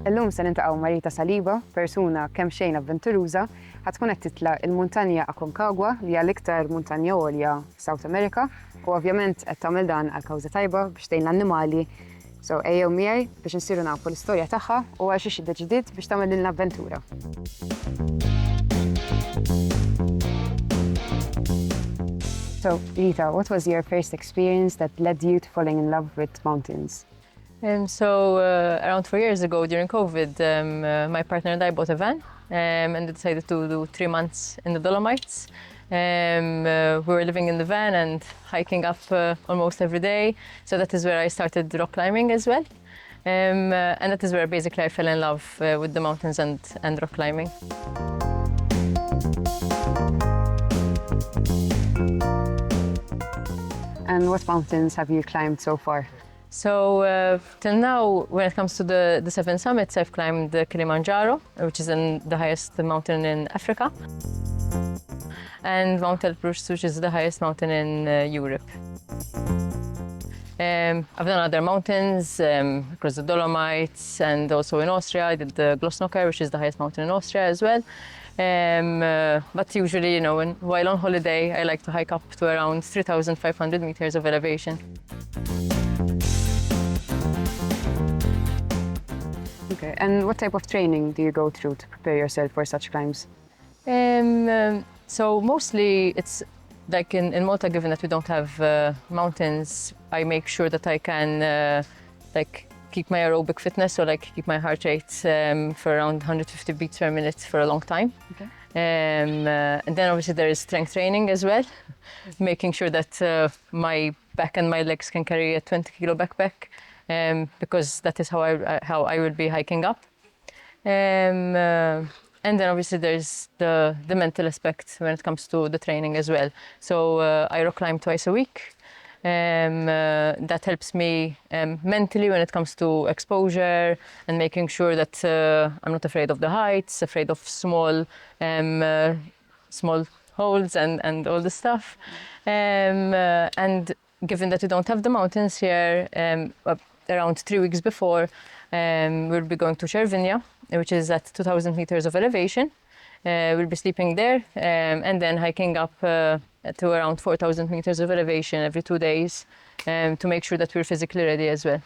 Illum se nintaqgħu ma' Rita Saliba, persuna kemm xejn avventuruża, ħatkun qed titlaq il-muntanja Aconcagua li hija l-iktar muntanja għolja f'South America u ovvjament qed tagħmel dan għal kawża tajba biex tgħin l-annimali. So ejjew miegħi biex insiru nafu l-istorja tagħha u għal xi iddeċidiet biex tagħmel lilna avventura. So Rita, what was your first experience that led you to falling in love with mountains? Around 4 years ago, during COVID, my partner and I bought a van and decided to do 3 months in the Dolomites. We were living in the van and hiking up almost every day. So that is where I started rock climbing as well. And that is where basically I fell in love with the mountains and rock climbing. And what mountains have you climbed so far? So till now, when it comes to the 7 summits, I've climbed the Kilimanjaro, which is the highest mountain in Africa, and Mount Elbrus, which is the highest mountain in Europe. I've done other mountains across the Dolomites and also in Austria. I did the Glossnocker, which is the highest mountain in Austria as well. But usually, while on holiday, I like to hike up to around 3,500 meters of elevation. Okay, and what type of training do you go through to prepare yourself for such climbs? So mostly it's like in Malta, given that we don't have mountains, I make sure that I can keep my aerobic fitness, so keep my heart rate for around 150 beats per minute for a long time. Okay. And then obviously there is strength training as well, making sure that my back and my legs can carry a 20-kilo backpack, because that is how I will be hiking up. And then obviously there's the mental aspect when it comes to the training as well. So I rock climb twice a week. That helps me mentally when it comes to exposure and making sure that I'm not afraid of the heights, afraid of small holes and all the stuff. And given that we don't have the mountains here, around 3 weeks before, we'll be going to Cervinia, which is at 2,000 meters of elevation. We'll be sleeping there and then hiking up to around 4,000 meters of elevation every 2 days to make sure that we're physically ready as well.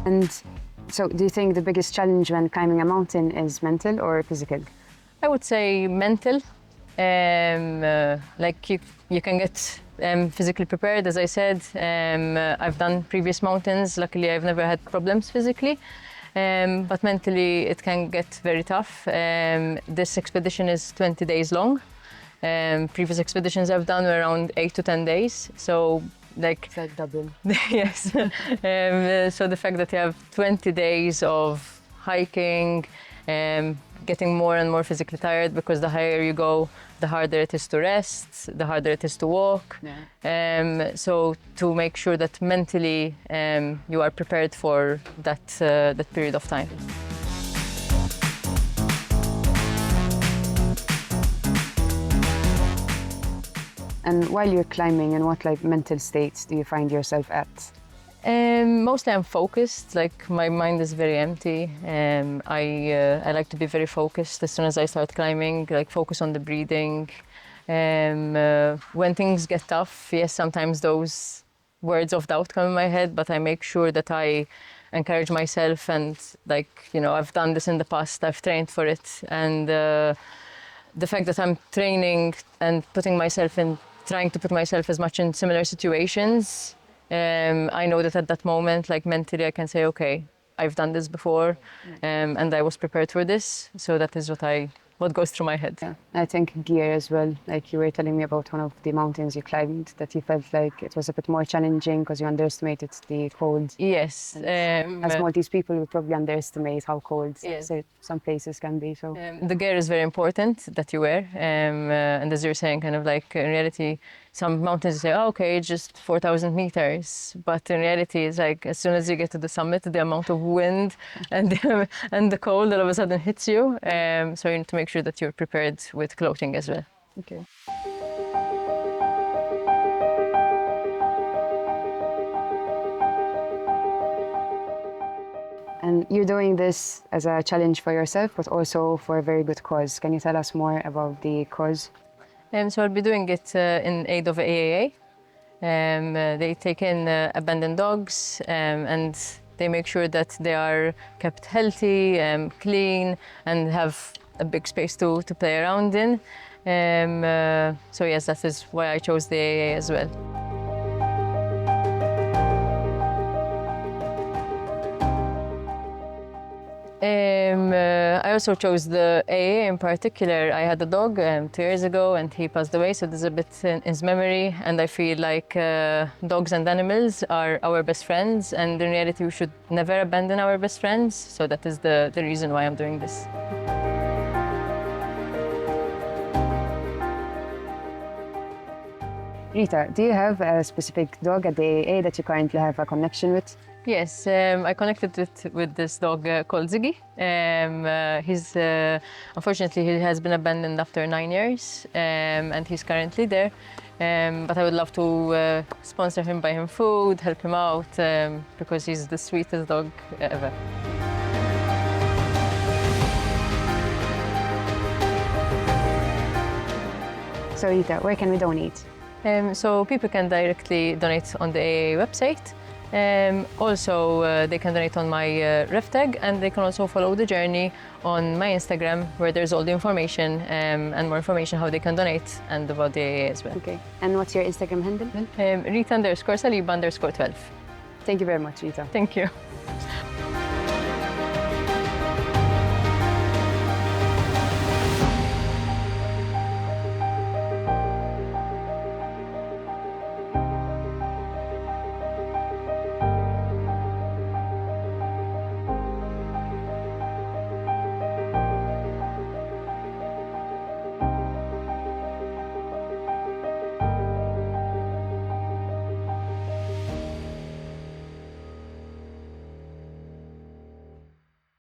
And so do you think the biggest challenge when climbing a mountain is mental or physical? I would say mental. You can get physically prepared, as I said. I've done previous mountains. Luckily, I've never had problems physically. But mentally, it can get very tough. This expedition is 20 days long. Previous expeditions I've done were around 8 to 10 days. So it's like double. Yes. So the fact that you have 20 days of hiking, getting more and more physically tired, because the higher you go, the harder it is to rest, the harder it is to walk. Yeah. So to make sure that mentally you are prepared for that period of time. And while you're climbing, in what mental states do you find yourself at? Mostly I'm focused, my mind is very empty. I like to be very focused as soon as I start climbing, focus on the breathing. When things get tough, yes, sometimes those words of doubt come in my head, but I make sure that I encourage myself and I've done this in the past, I've trained for it. And the fact that I'm training and trying to put myself as much in similar situations, I know that at that moment, mentally, I can say, okay, I've done this before, and I was prepared for this. So that is what goes through my head. Yeah. I think gear as well. You were telling me about one of the mountains you climbed that you felt like it was a bit more challenging because you underestimated the cold. Yes. As Maltese people, we probably underestimate how cold yes. some places can be. So the gear is very important that you wear. And as you're saying, in reality, some mountains you say, oh, okay, just 4,000 meters. But in reality, it's as soon as you get to the summit, the amount of wind and the cold all of a sudden hits you. So you need to make sure that you're prepared with clothing as well. okay. And you're doing this as a challenge for yourself, but also for a very good cause. Can you tell us more about the cause? So I'll be doing it in aid of AAA. They take in abandoned dogs and they make sure that they are kept healthy, clean, and have a big space to play around in. So yes, that is why I chose the AAA as well. I also chose the AA in particular. I had a dog 2 years ago and he passed away, so there's a bit in his memory, and I feel like dogs and animals are our best friends, and in reality we should never abandon our best friends, so that is the reason why I'm doing this. Rita, do you have a specific dog at the AA that you currently have a connection with? Yes, I connected with this dog called Ziggy. Unfortunately, he has been abandoned after 9 years, and he's currently there. But I would love to sponsor him, buy him food, help him out, because he's the sweetest dog ever. So Rita, where can we donate? So people can directly donate on the AA website. Also, they can donate on my ref tag, and they can also follow the journey on my Instagram, where there's all the information and more information how they can donate and about the AA as well. Okay. And what's your Instagram handle? Rita_Saliba_12. Thank you very much, Rita. Thank you.